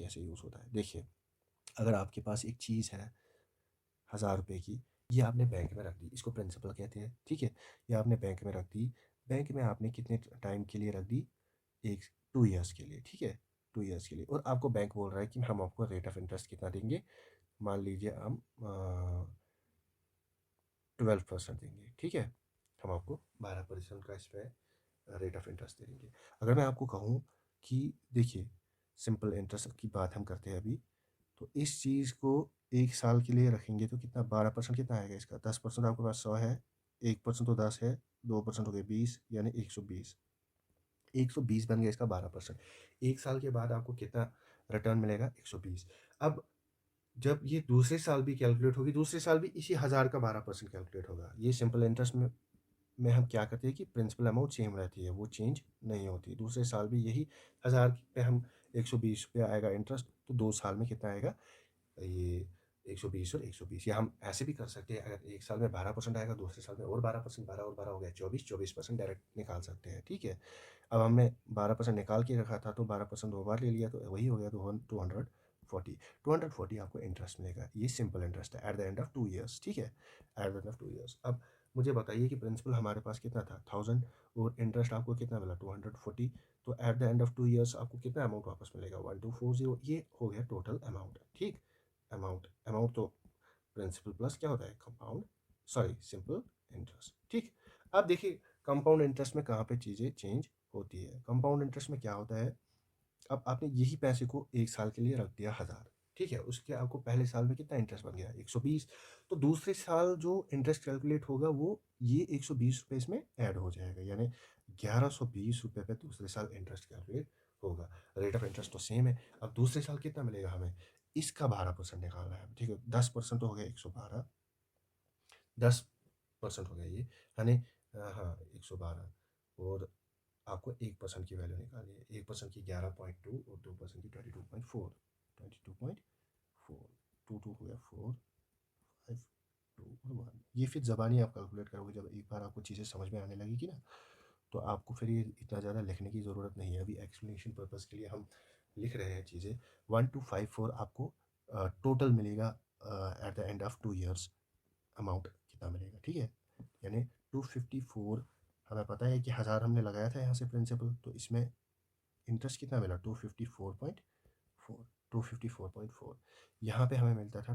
कैसे यूज़ होता है। देखिए, अगर आपके पास एक चीज़ है 1000 रुपये की, ये आपने बैंक में रख दी, इसको प्रिंसिपल कहते हैं, ठीक है। ये आपने बैंक में रख दी, बैंक में आपने कितने टाइम के लिए रख दी, एक 2 ईयर्स के लिए, ठीक है, 2 ईयर्स के लिए। और आपको बैंक बोल रहा है कि हम आपको रेट ऑफ इंटरेस्ट कितना देंगे, मान लीजिए हम 12% देंगे, ठीक है। हम आपको 12% का इस पर रेट ऑफ इंटरेस्ट दे देंगे। अगर मैं आपको कहूँ कि देखिए, सिंपल इंटरेस्ट की बात हम करते हैं अभी, तो इस चीज़ को 1 साल के लिए रखेंगे तो कितना, 12% कितना आएगा इसका, 10% आपके पास 100 है, 1% तो 10 है, 2% हो गए 20, यानी 120। 120 बन गया इसका 12%। 1 साल के बाद आपको कितना रिटर्न मिलेगा, 120। अब जब ये दूसरे साल भी कैलकुलेट होगी, दूसरे साल भी इसी 1000 का 12% कैलकुलेट होगा। ये सिंपल इंटरेस्ट में हम क्या करते हैं कि प्रिंसिपल अमाउंट सेम रहती है, वो चेंज नहीं होती। दूसरे साल भी यही 1000 पे हम 120 रुपये आएगा इंटरेस्ट, तो 2 साल में कितना आएगा, ये 120 और 120। या हम ऐसे भी कर सकते हैं, अगर 1 साल में 12% आएगा, दूसरे साल में और 12%, 12 और 12 हो गया 24% डायरेक्ट निकाल सकते हैं, ठीक है। अब हमने 12% निकाल के रखा था, तो 12% 2 बार ले लिया, तो वही हो गया 240। 240 आपको इंटरेस्ट मिलेगा। ये सिंपल इंटरेस्ट है at the end of 2 years, ठीक है, at the end of 2 years. अब मुझे बताइए कि प्रिंसिपल हमारे पास कितना था, 1000, और इंटरेस्ट आपको कितना मिला, 240। तो at the end of 2 years आपको कितना अमाउंट वापस मिलेगा, 1240। ये हो गया टोटल अमाउंट, ठीक। अमाउंट तो प्रिंसिपल प्लस क्या होता है, कंपाउंड, सॉरी सिंपल इंटरेस्ट, ठीक। अब देखिए, कंपाउंड इंटरेस्ट में कहाँ पे चीज़ें चेंज होती है। कंपाउंड इंटरेस्ट में क्या होता है, अब आपने यही पैसे को 1 साल के लिए रख दिया 1000, ठीक है, उसके आपको पहले साल में कितना इंटरेस्ट बन गया, 120। तो दूसरे साल जो इंटरेस्ट कैलकुलेट होगा, वो ये 120 रुपये इसमें ऐड हो जाएगा, यानी 1120 रुपये पे दूसरे साल इंटरेस्ट कैलकुलेट होगा। रेट ऑफ इंटरेस्ट तो सेम है। अब दूसरे साल कितना मिलेगा हमें, इसका 12% निकालना है, ठीक है। 10% तो हो गया 112, 10% हो गया ये, यानी हाँ 112। और आपको 1% की वैल्यू निकालनी है। 1% की 11.2 और 2% की 22.4, 22.4, 2 हो गया 4, 5, 2 और 1। ये फिर ज़बानी आप कैलकुलेट करोगे, जब एक बार आपको चीज़ें समझ में आने लगेगी ना, तो आपको फिर ये इतना ज़्यादा लिखने की ज़रूरत नहीं है। अभी एक्सप्लेनेशन पर्पज़ के लिए हम लिख रहे हैं चीज़ें। 1254 आपको टोटल मिलेगा at the end of 2 years. Amount कितना मिलेगा, ठीक है, यानी 254। हमें पता है कि 1000 हमने लगाया था यहाँ से प्रिंसिपल, तो इसमें इंटरेस्ट कितना मिला, 254.4। 254.4 यहाँ पे हमें मिलता था